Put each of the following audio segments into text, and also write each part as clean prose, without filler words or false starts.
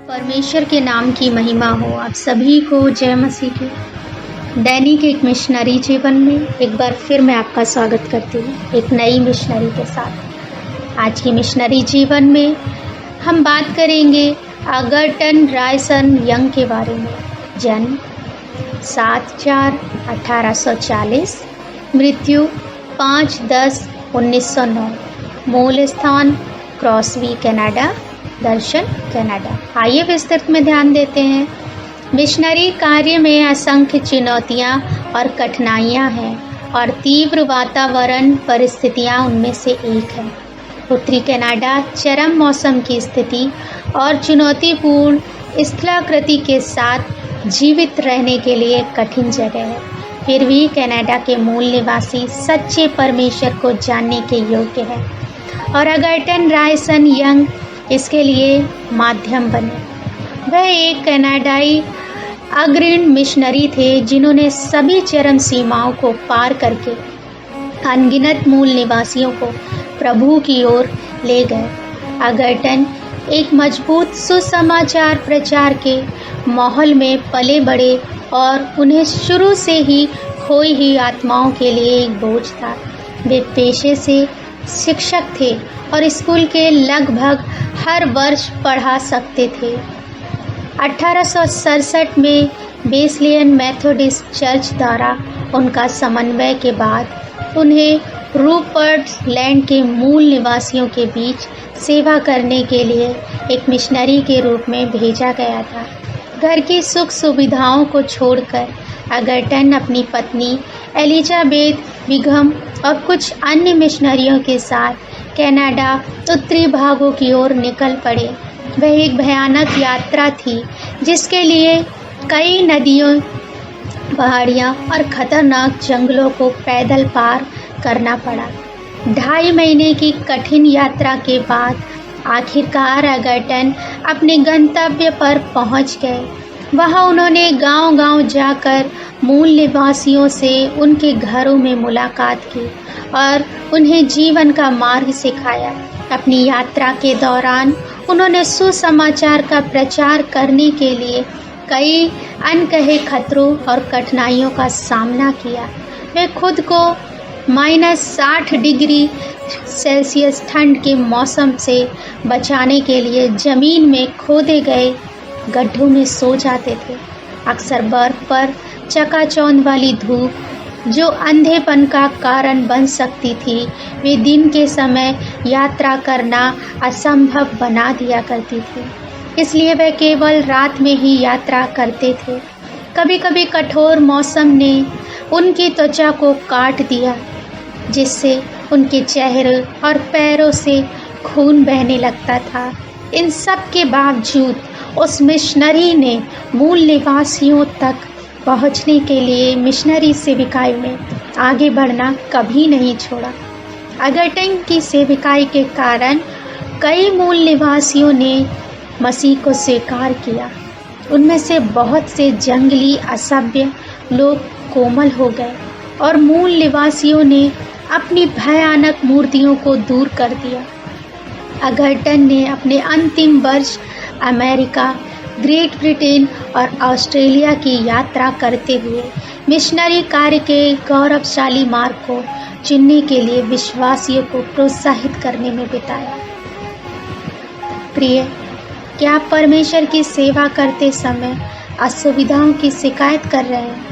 परमेश्वर के नाम की महिमा हो। आप सभी को जय मसीह की। दैनिक एक मिशनरी जीवन में एक बार फिर मैं आपका स्वागत करती हूँ एक नई मिशनरी के साथ। आज की मिशनरी जीवन में हम बात करेंगे एगर्टन रायसन यंग के बारे में। जन्म 7/4/1840, मृत्यु 5/10/1909, मूल स्थान क्रॉसवी कनाडा, दर्शन कनाडा। आइए विस्तृत में ध्यान देते हैं। मिशनरी कार्य में असंख्य चुनौतियां और कठिनाइयां हैं और तीव्र वातावरण परिस्थितियां उनमें से एक है। उत्तरी कनाडा चरम मौसम की स्थिति और चुनौतीपूर्ण स्थलाकृति के साथ जीवित रहने के लिए कठिन जगह है। फिर भी कनाडा के मूल निवासी सच्चे परमेश्वर को जानने के योग्य है और एगर्टन रायसन यंग इसके लिए माध्यम बने। वह एक कनाडाई अग्रणी मिशनरी थे जिन्होंने सभी चरम सीमाओं को पार करके अनगिनत मूल निवासियों को प्रभु की ओर ले गए। एगर्टन एक मजबूत सुसमाचार प्रचार के माहौल में पले बढ़े और उन्हें शुरू से ही खोई हुई आत्माओं के लिए एक बोझ था। वे पेशे से शिक्षक थे और स्कूल के लगभग हर वर्ष पढ़ा सकते थे। 1867 में वेस्लियन मेथोडिस्ट चर्च द्वारा उनका समन्वय के बाद उन्हें रूपर्ट लैंड के मूल निवासियों के बीच सेवा करने के लिए एक मिशनरी के रूप में भेजा गया था। घर की सुख सुविधाओं को छोड़कर एगर्टन अपनी पत्नी एलिजाबेथ बिघम और कुछ अन्य मिशनरियों के साथ कनाडा उत्तरी भागों की ओर निकल पड़े। वह एक भयानक यात्रा थी जिसके लिए कई नदियों, पहाड़ियाँ और खतरनाक जंगलों को पैदल पार करना पड़ा। 2.5 महीने की कठिन यात्रा के बाद आखिरकार एगर्टन अपने गंतव्य पर पहुंच गए। वहां उन्होंने गांव-गांव जाकर मूल निवासियों से उनके घरों में मुलाकात की और उन्हें जीवन का मार्ग सिखाया। अपनी यात्रा के दौरान उन्होंने सुसमाचार का प्रचार करने के लिए कई अनकहे खतरों और कठिनाइयों का सामना किया। वे खुद को -60 डिग्री सेल्सियस ठंड के मौसम से बचाने के लिए ज़मीन में खोदे गए गड्ढों में सो जाते थे। अक्सर बर्फ पर चकाचौंध वाली धूप जो अंधेपन का कारण बन सकती थी, वे दिन के समय यात्रा करना असंभव बना दिया करती थी। इसलिए वे केवल रात में ही यात्रा करते थे। कभी कभी कठोर मौसम ने उनकी त्वचा को काट दिया, जिससे उनके चेहरे और पैरों से खून बहने लगता था। इन सब के बावजूद उस मिशनरी ने मूल निवासियों तक पहुंचने के लिए मिशनरी सेविकाई में आगे बढ़ना कभी नहीं छोड़ा। एगर्टन की सेविकाई के कारण कई मूल निवासियों ने मसीह को स्वीकार किया। उनमें से बहुत से जंगली असभ्य लोग कोमल हो गए और मूल निवासियों ने अपनी भयानक मूर्तियों को दूर कर दिया। एगर्टन ने अपने अंतिम वर्ष अमेरिका, ग्रेट ब्रिटेन और ऑस्ट्रेलिया की यात्रा करते हुए मिशनरी कार्य के गौरवशाली मार्ग को चुनने के लिए विश्वासियों को प्रोत्साहित करने में बिताया। प्रिय, क्या आप परमेश्वर की सेवा करते समय असुविधाओं की शिकायत कर रहे हैं?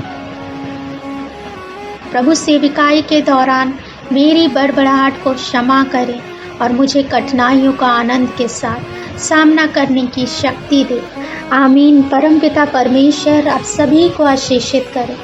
प्रभु सेविकाई के दौरान मेरी बड़बड़ाहट को क्षमा करें और मुझे कठिनाइयों का आनंद के साथ सामना करने की शक्ति दे। आमीन। परमपिता परमेश्वर आप सभी को आशीषित करें।